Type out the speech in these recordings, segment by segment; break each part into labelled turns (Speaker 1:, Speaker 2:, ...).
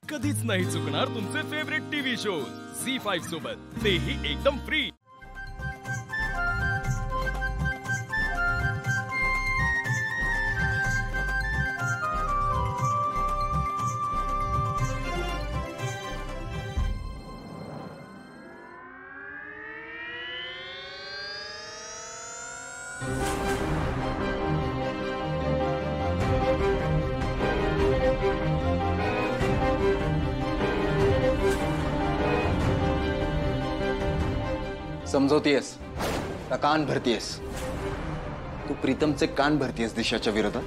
Speaker 1: कधीच नाही चुकणार तुमचे फेवरेट टीव्ही शोज झी5 सोबत, तेही एकदम फ्री।
Speaker 2: समजवतेस का कान भरतीयस? तू प्रीतमचे कान भरतीयस दिशाच्या विरोधात?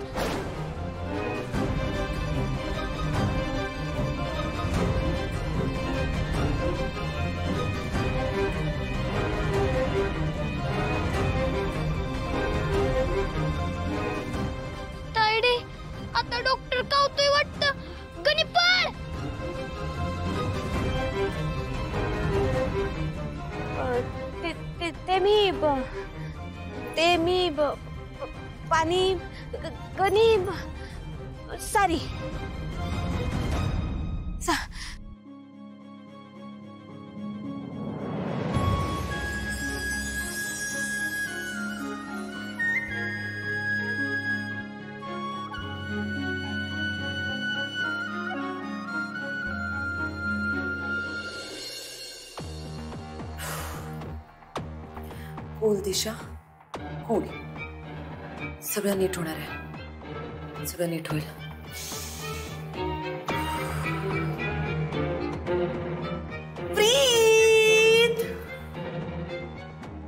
Speaker 3: तायडे, आता डॉक्टर कावतोय वाटतं। गणिपाळ ते मी पाणी गणी सारी
Speaker 4: कूल दिशा, कूल। सगळं नीट होणार आहे, सगळं नीट होईल। प्रीत,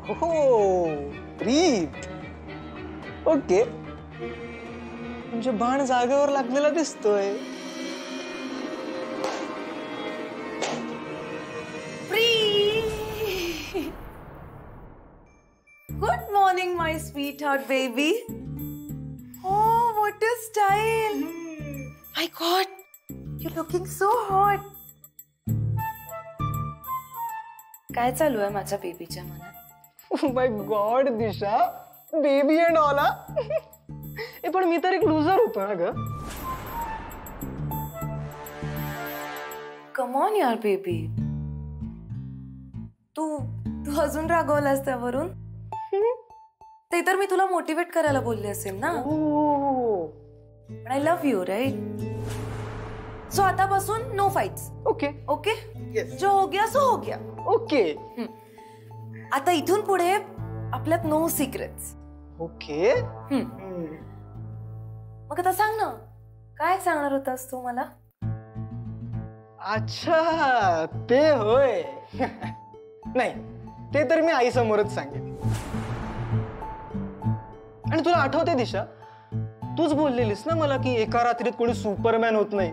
Speaker 5: हो प्रीत, ओके। म्हणजे बाण जागेवर लागलेला दिसतोय।
Speaker 4: Good morning, my sweetheart baby. Oh, what a style! My God, you're looking so hot. काय चालू आहे माझ्या बेबीच्या मनात?
Speaker 5: Oh my God, Disha, baby end all हा? पण मी तर एक लूजर होतो ना ग।
Speaker 4: Come on यार बेबी, तू अजून रागवलास त्यावरून? ते तर मी तुला मोटिवेट करायला बोलले असेल ना। पण I love you right. So आतापासून नो फाइट्स। ओके ओके, जो हो गया सो हो गया।
Speaker 5: ओके,
Speaker 4: आता इथून पुढे आपल्यात नो सिक्रेट्स।
Speaker 5: ओके।
Speaker 4: मग आता सांग ना, काय सांगणार होतास तू मला?
Speaker 5: अच्छा, ते होय। नाही, ते तर मी आई समोरच सांगेन। आणि तुला आठवते दिशा, तूच बोललेलीस ना मला की एका रात्रीत कोणी सुपरमॅन होत नाही।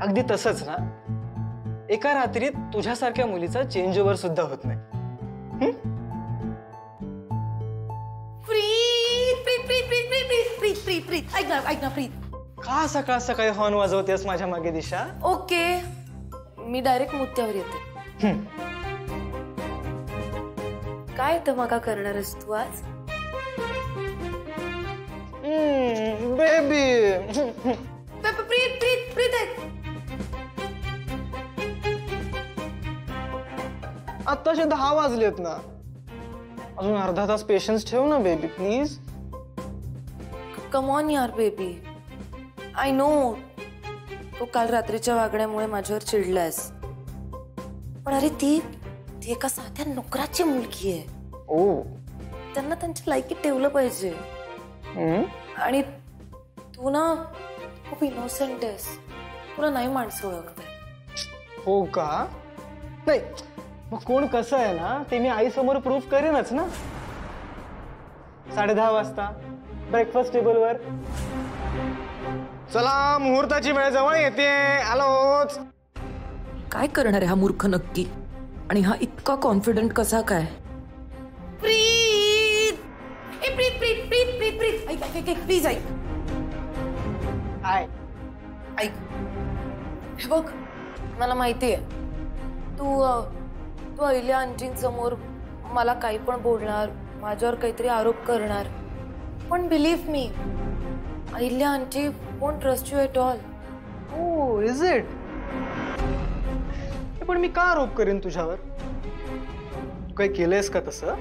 Speaker 5: अगदी तसंच ना, एका रात्रीत तुझ्यासारख्या मुलीचा चेंज ओव्हर सुद्धा होत नाही।
Speaker 4: प्रीत प्रीत प्रीत प्रीत प्रीत प्रीत प्रीत प्रीत ऐक ना प्रीत,
Speaker 5: का सकाळ सकाळी हॉर्न वाजवतेस माझ्या मागे दिशा?
Speaker 4: ओके, मी डायरेक्ट मुद्द्यावर येते। काय धमाका करणार आहेस तू आज?
Speaker 5: बेबी,
Speaker 4: प्रीत प्रीत प्रीत,
Speaker 5: आत्ताचे 10 वाजलेत ना, अजून अर्धा तास पेशन्स ठेव ना बेबी प्लीज।
Speaker 4: कम ऑन यार बेबी, आय नो तू काल रात्रीच्या वागण्यामुळे माझ्यावर चिडलायस, पण अरे ती एका साध्या नोकराची मुलगी आहे।
Speaker 5: ओ,
Speaker 4: त्यांना त्यांच्या लायकीत ठेवलं पाहिजे। आणि तू ना खूप इनोसेंट आहेस, तुला नाही माणसं ओळखत।
Speaker 5: हो का? नाही मग कोण कसं आहे ना ते मी आई समोर प्रूफ करेनच ना। 10:30 वाजता ब्रेकफास्ट टेबलवर। चला, मुहूर्ताची वेळ जवळ येते, आलोच।
Speaker 4: काय करणार आहे हा मूर्ख नक्की? आणि हा इतका कॉन्फिडंट कसा काय? प्रीत, ए प्रीत प्रीत प्रीत प्रीत प्रीत, ऐक प्लीज ऐक। ऐक, हे बघ, मला माहितीये तू अहिल्या आंटींसमोर मला काही पण बोलणार, माझ्यावर काहीतरी आरोप करणार, पण believe me, Ahilya aunty won't trust you at all.
Speaker 5: Oh is it? पण मी का आरोप करेन तुझ्यावर? तू काही केलंयस का तसं?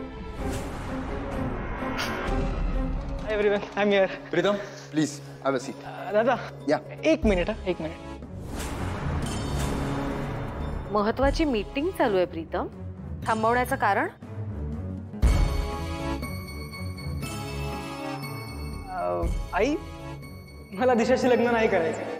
Speaker 5: Everyone I am here.
Speaker 2: Pritam please have a seat.
Speaker 5: दादा
Speaker 2: या.
Speaker 5: एक मिनिट.
Speaker 4: महत्वाची मीटिंग चालू आहे प्रीतम. थांबवण्याचं कारण?
Speaker 5: आई मला दिशाशी लग्न नाही करायचं.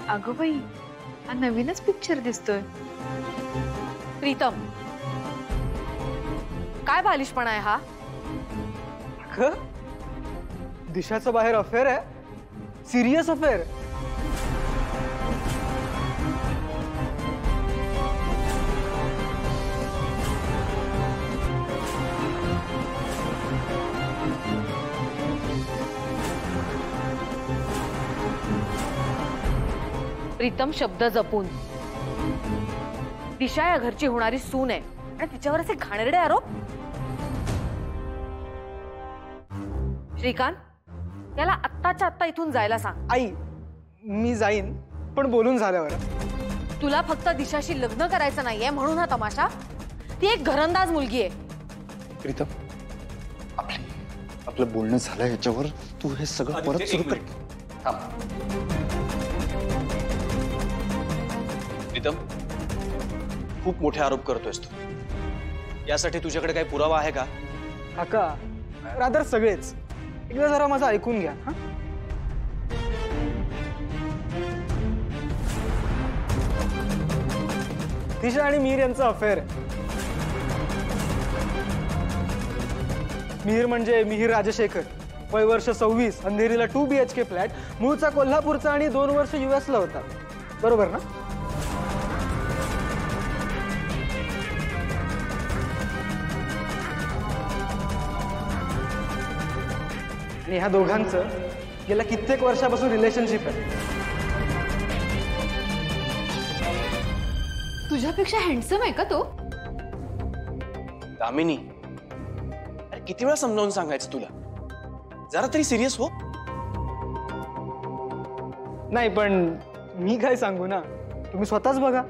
Speaker 6: अगं बाई, हा नवीनच पिक्चर दिसतोय.
Speaker 4: प्रीतम, काय बालिशपणा आहे हा?
Speaker 5: दिशाचं बाहेर अफेअर आहे. Serious affair.
Speaker 4: प्रीतम, शब्द जपून. दिशा या घरची होणारी सून आहे आणि तिच्यावर असे घाणेरडे आरोप. श्रीकांत, याला आत्ताच्या आत्ता इथून जायला सांग.
Speaker 5: आई मी जाईन, पण बोलून झाल्यावर.
Speaker 4: तुला फक्त दिशाशी लग्न करायचं नाहीये म्हणून हा तमाशा? ती एक घरंदाज मुलगी आहे.
Speaker 2: प्रीतम, आपलं बोलणं झालं ह्याच्यावर. तू हे सगळं परत सुरू कर. थांब.
Speaker 7: प्रीतम, खूप मोठे आरोप करतोयस तू. यासाठी तुझ्याकडे काही पुरावा आहे का?
Speaker 5: काका, रादर सगळेच. एकदा जरा माझं ऐकून घ्या. हा, दिशा आणि मिहीर यांचा अफेअर आहे. मिहीर म्हणजे मिहीर राजशेखर. वय वर्ष 26, अंधेरीला 2 BHK फ्लॅट. मूळचा कोल्हापूरचा आणि 2 वर्ष US ला होता. बरोबर ना? आणि ह्या दोघांचं गेल्या कित्येक वर्षापासून रिलेशनशिप आहे.
Speaker 6: तुझ्यापेक्षा हँडसम आहे का तो?
Speaker 7: दामिनी, अरे किती वेळा समजावून सांगायचं तुला? जरा तरी सिरियस हो.
Speaker 5: नाही, पण मी काय सांगू ना, तुम्ही स्वतःच बघा.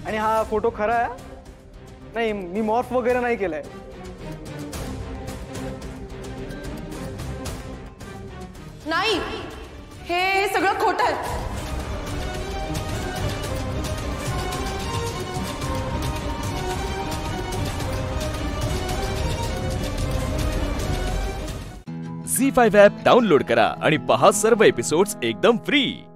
Speaker 5: आणि हा फोटो खरा आहे? नाही, मी मॉर्फ वगैरे नाही केलाय.
Speaker 4: नाही, हे सगळं खोटं आहे.
Speaker 1: झी5 ॲप डाउनलोड करा आणि पहा सर्व एपिसोड्स एकदम फ्री.